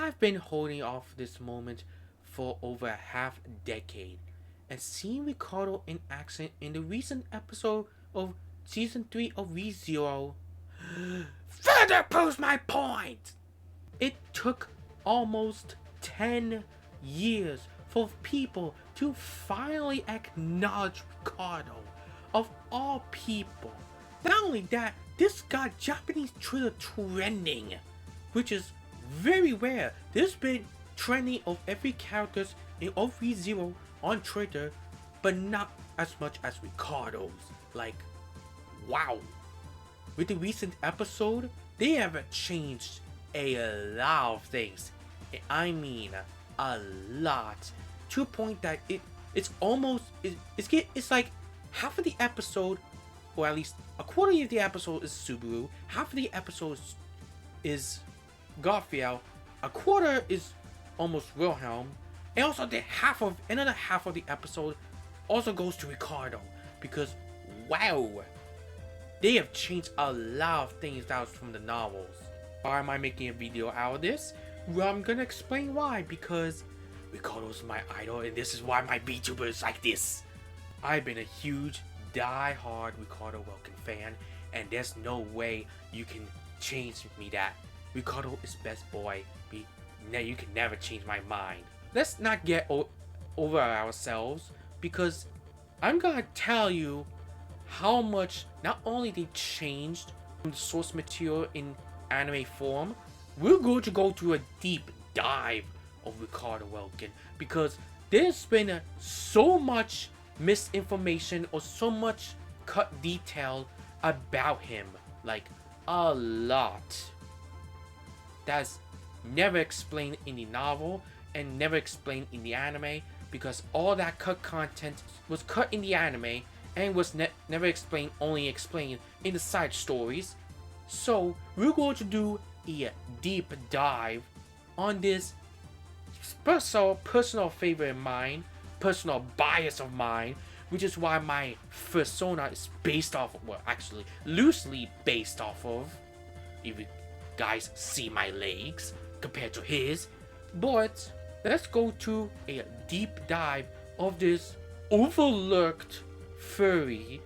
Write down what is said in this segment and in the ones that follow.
I've been holding off this moment for over a half decade, and seeing Ricardo in action in the recent episode of season 3 of ReZero further proves my point! It took almost 10 years for people to finally acknowledge Ricardo, of all people. Not only that, this got Japanese Twitter trending, which is very rare. There's been trending of every characters in ReZero on Twitter, but not as much as Ricardo's. Like, wow. With the recent episode, they have changed a lot of things. I mean, a lot. To a point that it's almost it's like half of the episode, or at least a quarter of the episode is Subaru, half of the episode is Garfield, a quarter is almost Wilhelm, and also another half of the episode also goes to Ricardo, because wow, they have changed a lot of things that was from the novels. Why am I making a video out of this? Well, I'm gonna explain why, because Ricardo's my idol, and this is why my VTuber is like this. I've been a huge, die-hard Ricardo Welkin fan, and there's no way you can change me that. Ricardo is best boy. You can never change my mind. Let's not get over ourselves, because I'm gonna tell you how much not only they changed from the source material in anime form. We're going to go through a deep dive of Ricardo Welkin, because there's been so much misinformation or so much cut detail about him, like a lot, that's never explained in the novel and never explained in the anime, because all that cut content was cut in the anime and was never explained, only explained in the side stories. So we're going to do a deep dive on this personal favorite of mine, personal bias of mine, which is why my persona is based off of, well, actually loosely based off of, if you guys see my legs compared to his. But let's go to a deep dive of this overlooked furry.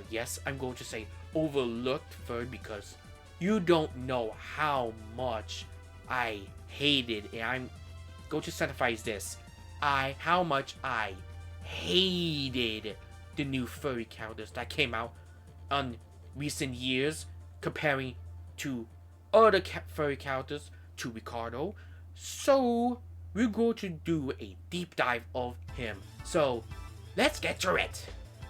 Yes, I'm going to say overlooked furry, because you don't know how much I hated, and I'm going to sacrifice this, how much I hated the new furry characters that came out on recent years, comparing to other furry characters to Ricardo. So we're going to do a deep dive of him. So let's get to it.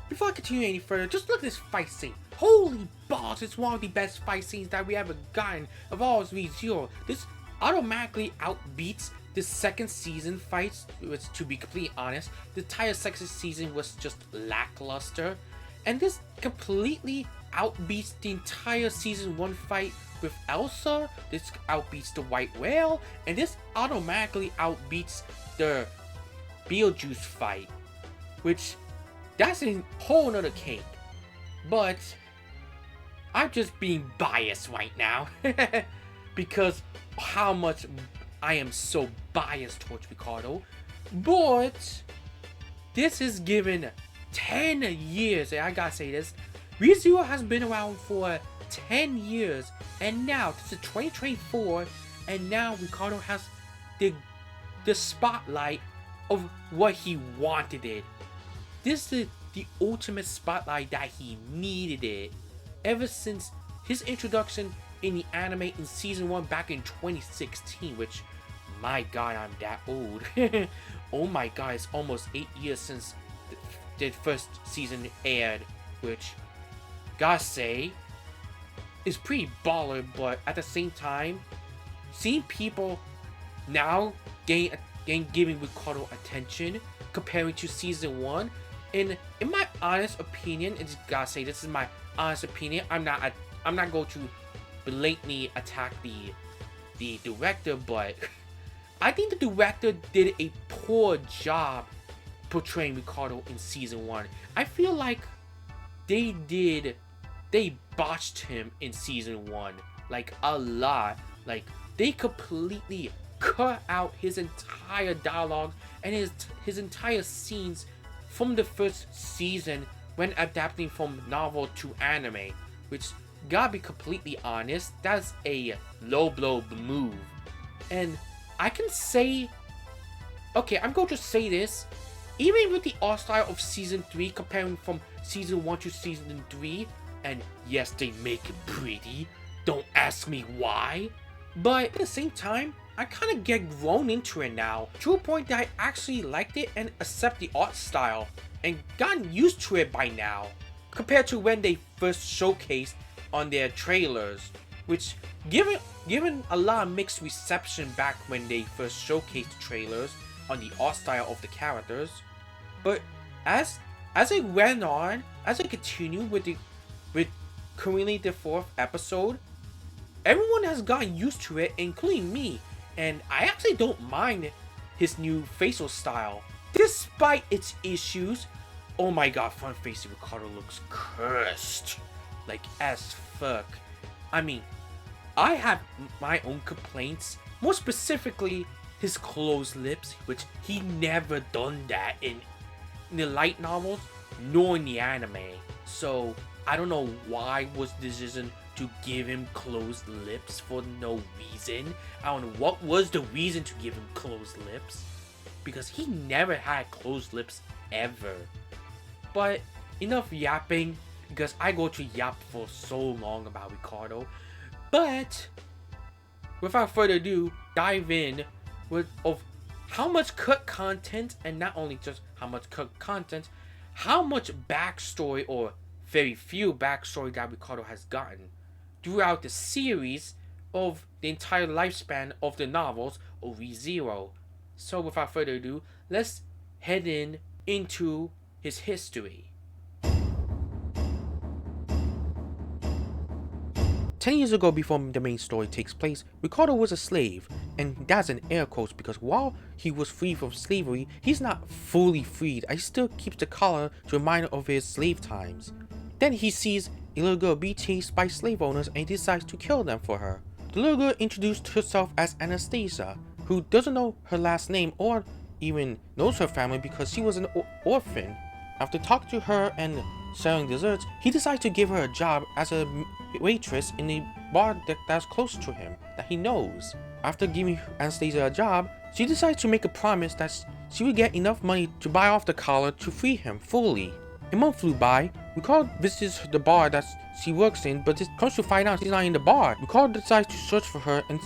Before I continue any further, just look at this fight scene. Holy balls, it's one of the best fight scenes that we ever gotten of all ReZero. This automatically outbeats the second season fights, which, to be completely honest, the entire second season was just lackluster. And this completely outbeats the entire season 1 fight with Elsa. This outbeats the White Whale, and this automatically outbeats the Beetlejuice fight, which that's a whole nother cake. But I'm just being biased right now because how much I am so biased towards Ricardo. But this is given 10 years, and I gotta say this, ReZero has been around for 10 years, and now this is 2024, and now Ricardo has the spotlight of what he wanted it. This is the ultimate spotlight that he needed it ever since his introduction in the anime in season 1 back in 2016, which, my god, I'm that old. Oh my god, it's almost 8 years since the first season aired, which, gotta say, is pretty baller. But at the same time, seeing people now giving Ricardo attention comparing to season 1, and in my honest opinion, and just gotta say, this is my honest opinion, I'm not going to blatantly attack the director, but I think the director did a poor job portraying Ricardo in season 1. I feel like they botched him in season 1, like a lot. Like, they completely cut out his entire dialogue and his entire scenes from the first season when adapting from novel to anime, which, gotta be completely honest, that's a low blow move. And I can say, okay, I'm going to say this, even with the art style of season 3 comparing from season 1 to season 3, and yes, they make it pretty, don't ask me why, but at the same time, I kind of get grown into it now, to a point that I actually liked it and accept the art style, and gotten used to it by now, compared to when they first showcased on their trailers, which given a lot of mixed reception back when they first showcased the trailers on the art style of the characters. But as it went on, as I continued with currently the 4th episode, everyone has gotten used to it, including me, and I actually don't mind his new facial style. Despite its issues, oh my god, front facing Ricardo looks cursed. Like as fuck. I mean, I have my own complaints, more specifically his closed lips, which he never done that in the light novels nor in the anime. So I don't know why was the decision to give him closed lips for no reason. I don't know what was the reason to give him closed lips, because he never had closed lips ever. But enough yapping, because I go to yap for so long about Ricardo. But without further ado, dive in of how much cut content, and not only just how much cut content, how much backstory, or very few backstory, that Ricardo has gotten throughout the series of the entire lifespan of the novels of ReZero. So without further ado, let's head into his history. 10 years ago, before the main story takes place, Ricardo was a slave, and that's in air quotes because while he was free from slavery, he's not fully freed as he still keeps the collar to remind of his slave times. Then he sees a little girl be chased by slave owners and he decides to kill them for her. The little girl introduced herself as Anastasia, who doesn't know her last name or even knows her family because she was an orphan. After talking to her and selling desserts, he decides to give her a job as a waitress in a bar that's close to him, that he knows. After giving Anastasia a job, she decides to make a promise that she would get enough money to buy off the collar to free him fully. A month flew by. Ricardo visits the bar that she works in, but comes to find out she's not in the bar. Ricardo decides to search for her, and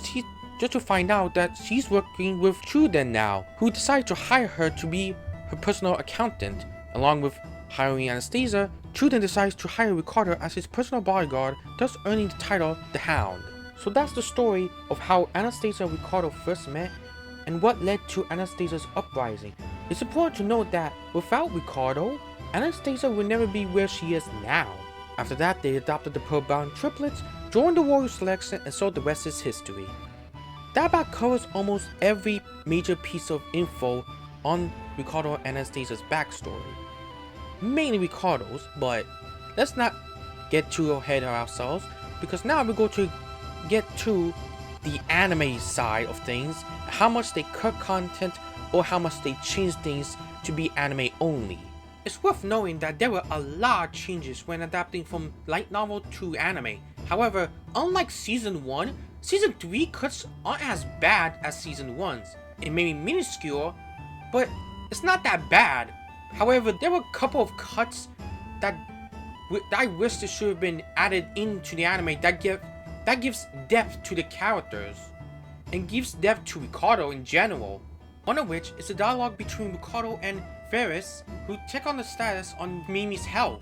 just to find out that she's working with Truden now, who decides to hire her to be her personal accountant. Along with hiring Anastasia, Truden decides to hire Ricardo as his personal bodyguard, thus earning the title The Hound. So that's the story of how Anastasia and Ricardo first met and what led to Anastasia's uprising. It's important to note that without Ricardo, Anastasia would never be where she is now. After that, they adopted the Pearl-bound triplets, joined the warrior selection, and so the rest is history. That about covers almost every major piece of info on Ricardo and Anastasia's backstory. Mainly Ricardo's, but let's not get too ahead of ourselves, because now we're going to get to the anime side of things, how much they cut content or how much they change things to be anime only. It's worth knowing that there were a lot of changes when adapting from light novel to anime. However, unlike season 1, season 3 cuts aren't as bad as season 1's. It may be minuscule, but it's not that bad. However, there were a couple of cuts that I wish they should have been added into the anime that gives depth to the characters and gives depth to Ricardo in general. One of which is the dialogue between Ricardo and Ferris, who check on the status on Mimi's health.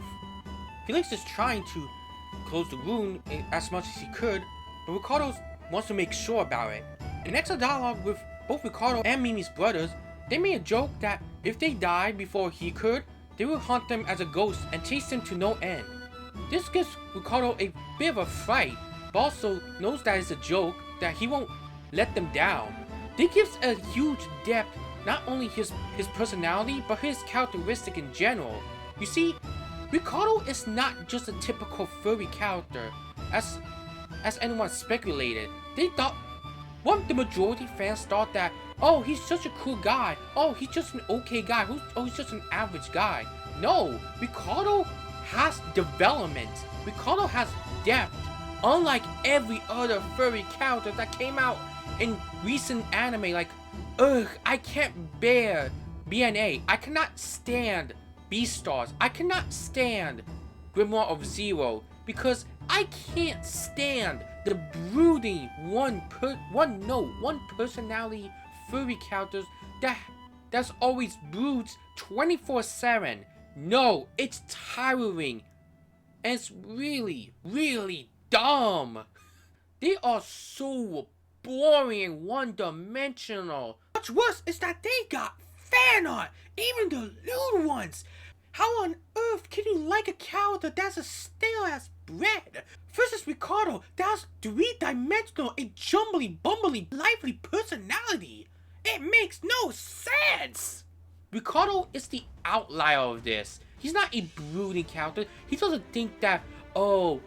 Felix is trying to close the wound as much as he could, but Ricardo wants to make sure about it. In extra dialogue with both Ricardo and Mimi's brothers, they made a joke that if they died before he could, they will haunt them as a ghost and chase him to no end. This gives Ricardo a bit of a fright, but also knows that it's a joke, that he won't let them down. This gives a huge depth, not only his personality, but his characteristic in general. You see, Ricardo is not just a typical furry character, as anyone speculated. They thought What the majority fans thought that, oh, he's such a cool guy. Oh, he's just an okay guy. He's just an average guy. No, Ricardo has development. Ricardo has depth. Unlike every other furry character that came out in recent anime, like, I can't bear BNA. I cannot stand Beastars. I cannot stand Grimoire of Zero because I can't stand the brooding one personality furry characters that's always broods 24/7. No, it's tiring. And it's really, really dumb. They are so boring and one-dimensional. What's worse is that they got fan art, even the little ones. How on earth can you like a character that's as stale as bread versus Ricardo that's three-dimensional, a jumbly, bumbly, lively personality? It makes no sense! Ricardo is the outlier of this. He's not a brooding character. He doesn't think that, oh,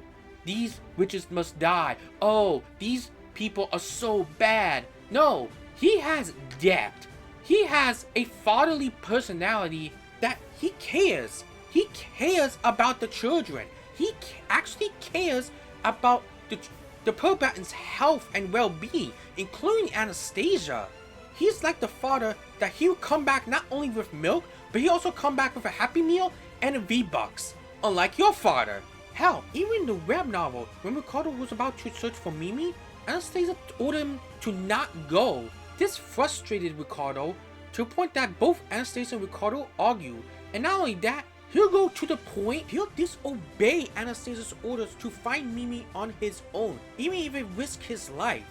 these witches must die. Oh, these people are so bad. No, he has depth. He has a fatherly personality that he cares. He cares about the children. He actually cares about the Probatan's health and well-being, including Anastasia. He's like the father that he would come back not only with milk, but he also come back with a Happy Meal and a V-Bucks. Unlike your father. Hell, even in the web novel, when Ricardo was about to search for Mimi, Anastasia ordered him to not go. This frustrated Ricardo to a point that both Anastasia and Ricardo argue. And not only that, he'll go to the point he'll disobey Anastasia's orders to find Mimi on his own, even if it risks his life.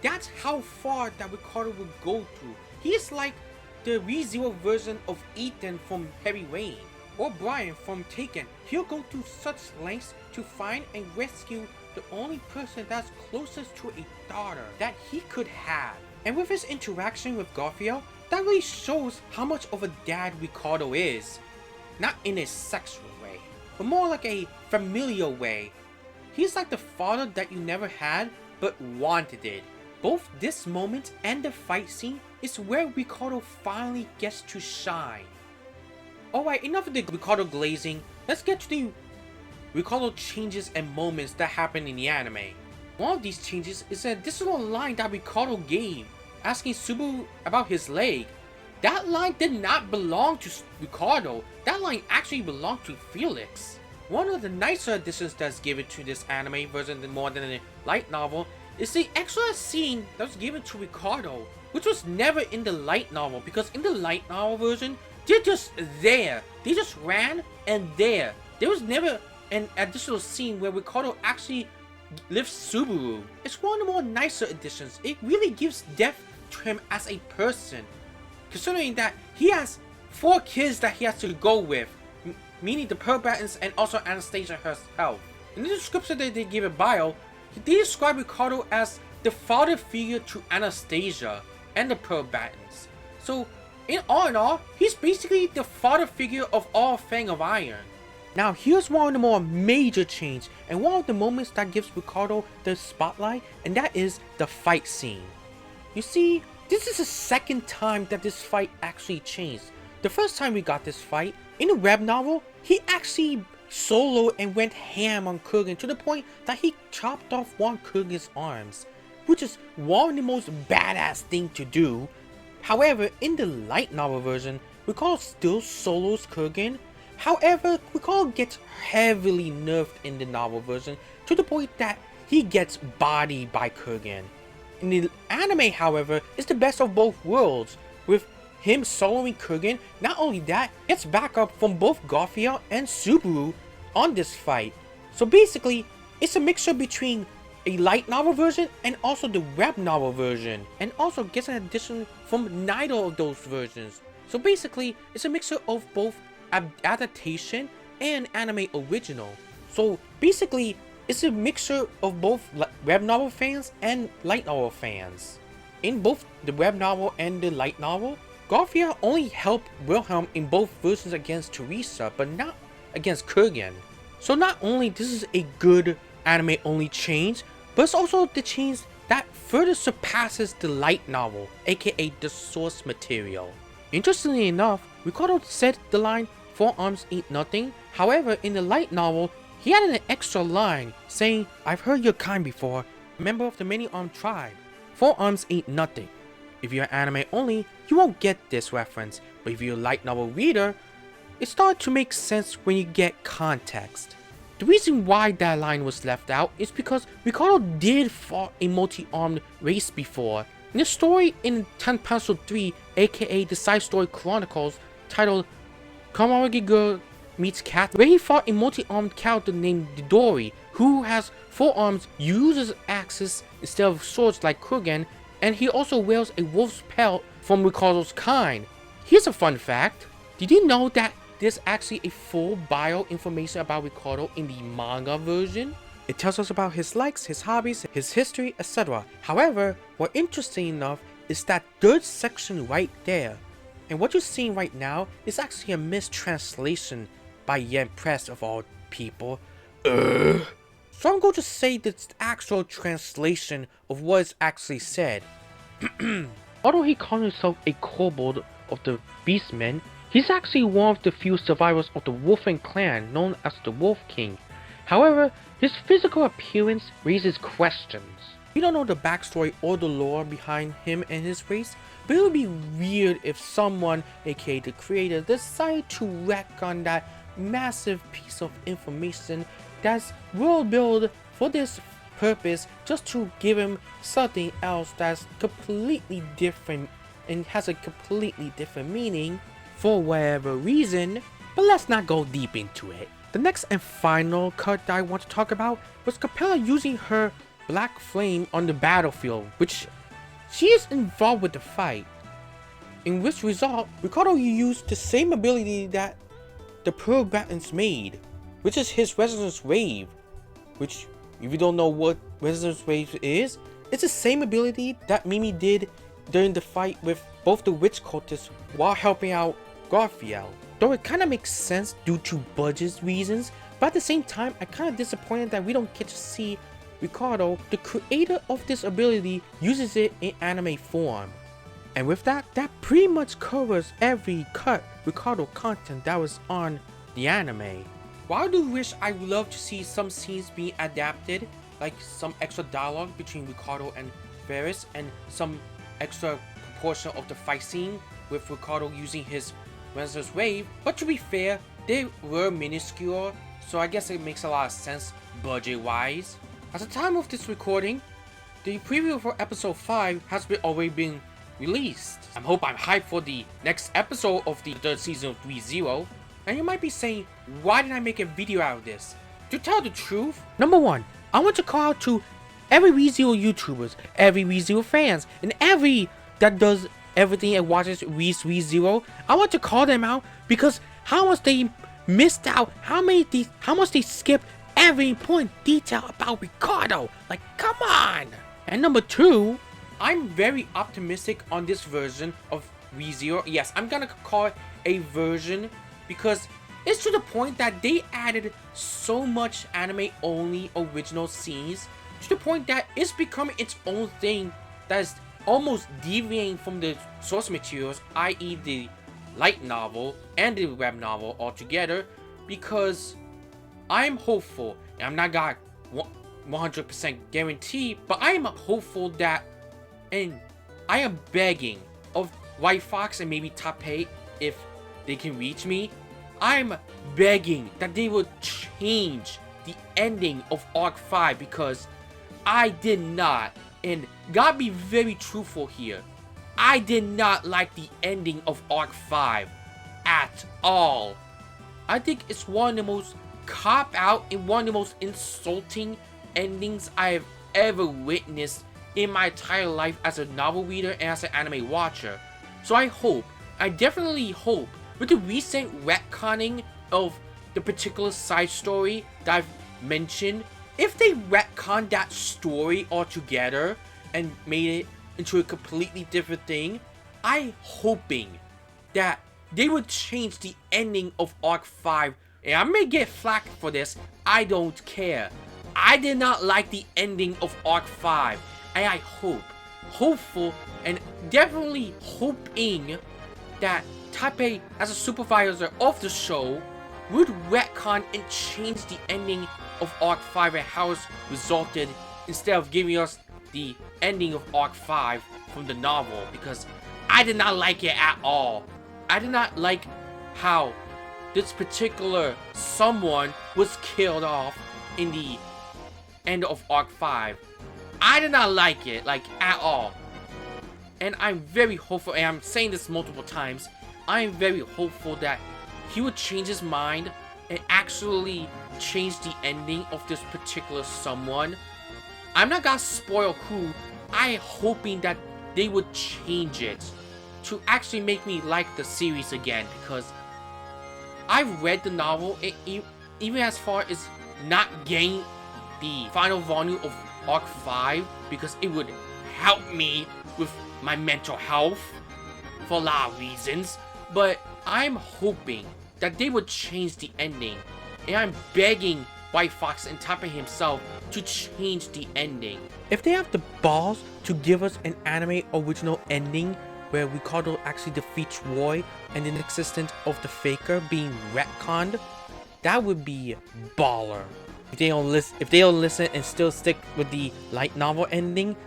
That's how far that Ricardo will go to. He is like the ReZero version of Ethan from Heavy Rain, or Brian from Taken. He'll go to such lengths to find and rescue the only person that's closest to a daughter that he could have. And with his interaction with Garfield, that really shows how much of a dad Ricardo is. Not in a sexual way, but more like a familial way. He's like the father that you never had, but wanted it. Both this moment and the fight scene is where Ricardo finally gets to shine. Alright, enough of the Ricardo glazing, let's get to the Ricardo changes and moments that happen in the anime. One of these changes is a additional line that Ricardo gave, asking Subaru about his leg. That line did not belong to Ricardo, that line actually belonged to Felix. One of the nicer additions that's given to this anime version more than a light novel is the extra scene that was given to Ricardo, which was never in the light novel, because in the light novel version, they're just there. They just ran and there. There was never an additional scene where Ricardo actually lifts Subaru. It's one of the more nicer additions. It really gives depth to him as a person, considering that he has 4 kids that he has to go with, meaning the Probatans and also Anastasia herself. In the description that they give a bio, they describe Ricardo as the father figure to Anastasia and the Probatans. So, in all, he's basically the father figure of all Fang of Iron. Now, here's one of the more major changes, and one of the moments that gives Ricardo the spotlight, and that is the fight scene. You see, this is the second time that this fight actually changed. The first time we got this fight, in the web novel, he actually soloed and went ham on Kurgan to the point that he chopped off one Kurgan's arms, which is one of the most badass thing to do. However, in the light novel version, Ricardo still solos Kurgan. However, Ricardo gets heavily nerfed in the novel version to the point that he gets bodied by Kurgan. In the anime, however, it's the best of both worlds, with him soloing Kurgan. Not only that, it's backup from both Garfield and Subaru on this fight. So basically, it's a mixture between a light novel version and also the web novel version, and also gets an addition from neither of those versions. So basically, it's a mixture of both adaptation and anime original. So basically, it's a mixture of both web novel fans and light novel fans. In both the web novel and the light novel, Garfield only helped Wilhelm in both versions against Teresa, but not against Kurgan. So not only this is a good anime only change, but it's also the change that further surpasses the light novel, aka the source material. Interestingly enough, Ricardo said the line, "Forearms ain't nothing." However, in the light novel, he added an extra line saying, "I've heard your kind before, member of the many-armed tribe. Forearms ain't nothing." If you're anime only, you won't get this reference, but if you're a light novel reader, it started to make sense when you get context. The reason why that line was left out is because Ricardo did fight a multi-armed race before. In a story in 10 Pencil 3, aka the side story chronicles, titled Kamaragi Girl Meets Cat, where he fought a multi-armed character named Didori, who has 4 arms, uses axes instead of swords like Kurgan, and he also wears a wolf's pelt from Ricardo's kind. Here's a fun fact. Did you know that there's actually a full bio information about Ricardo in the manga version? It tells us about his likes, his hobbies, his history, etc. However, what interesting enough is that third section right there. And what you're seeing right now is actually a mistranslation by Yen Press of all people. So I'm going to say the actual translation of what is actually said. Although he calls himself a kobold of the Beastmen, he's actually one of the few survivors of the Wolfen clan known as the Wolf King. However, his physical appearance raises questions. We don't know the backstory or the lore behind him and his race, but it would be weird if someone, aka the creator, decided to retcon that massive piece of information that's world built for this purpose just to give him something else that's completely different and has a completely different meaning for whatever reason. But let's not go deep into it. The next and final cut that I want to talk about was Capella using her black flame on the battlefield, which she is involved with the fight. In which result, Ricardo used the same ability that the Pearl Battens made, which is his Resonance Wave. Which, if you don't know what Resonance Wave is, it's the same ability that Mimi did during the fight with both the witch cultists while helping out Garfield. Though it kinda makes sense due to budget reasons, but at the same time, I'm kinda disappointed that we don't get to see Ricardo, the creator of this ability, uses it in anime form. And with that, that pretty much covers every cut Ricardo content that was on the anime. While I do wish I would love to see some scenes being adapted, like some extra dialogue between Ricardo and Ferris, and some extra proportion of the fight scene with Ricardo using his Resonance Wave, but to be fair, they were minuscule, so I guess it makes a lot of sense budget-wise. At the time of this recording, the preview for episode 5 has already been released. I hope I'm hyped for the next episode of the third season of ReZero. And you might be saying, why didn't I make a video out of this? To tell the truth, number one, I want to call out to every ReZero YouTubers, every ReZero fans, and every that does everything and watches ReZero. I want to call them out because how much they missed out, how much they skipped every important detail about Ricardo. Like, come on! And number two, I'm very optimistic on this version of ReZero. Yes, I'm gonna call it a version because it's to the point that they added so much anime-only original scenes to the point that it's becoming its own thing that is almost deviating from the source materials, i.e. the light novel and the web novel altogether, because I'm hopeful, and I'm not got 100% guarantee, but I am hopeful that, and I am begging of White Fox and maybe Tappei, if they can reach me, I'm begging that they would change the ending of Arc 5 because I did not, and gotta be very truthful here, I did not like the ending of Arc 5 at all. I think it's one of the most cop-out and one of the most insulting endings I have ever witnessed in my entire life as a novel reader and as an anime watcher. So I definitely hope, with the recent retconning of the particular side story that I've mentioned, if they retcon that story altogether and made it into a completely different thing, I'm hoping that they would change the ending of Arc 5. And I may get flack for this, I don't care. I did not like the ending of Arc 5. And I hopeful, and definitely hoping that Taipei, as a supervisor of the show, would retcon and change the ending of Arc 5 and how it's resulted, instead of giving us the ending of Arc 5 from the novel, because I did not like it at all. I did not like how this particular someone was killed off in the end of Arc 5. I did not like it, like, at all. And I'm very hopeful, and I'm saying this multiple times, I am very hopeful that he would change his mind and actually change the ending of this particular someone. I'm not gonna spoil who. I'm hoping that they would change it to actually make me like the series again, because I've read the novel, and even as far as not getting the final volume of Arc 5, because it would help me with my mental health for a lot of reasons, but I'm hoping that they would change the ending, and I'm begging White Fox and Taipei himself to change the ending. If they have the balls to give us an anime original ending where Ricardo actually defeats Roy and the existence of the Faker being retconned, that would be baller. If they don't listen and still stick with the light novel ending,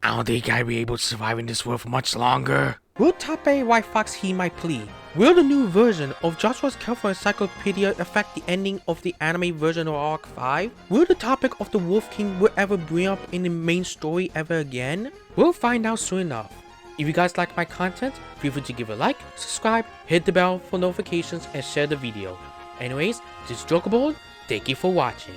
I don't think I'd be able to survive in this world for much longer. Will Taipei White Fox heed my plea? Will the new version of Joshua's Careful Encyclopedia affect the ending of the anime version of Arc 5? Will the topic of the Wolf King will ever bring up in the main story ever again? We'll find out soon enough. If you guys like my content, feel free to give a like, subscribe, hit the bell for notifications, and share the video. Anyways, this is Jokable. Thank you for watching.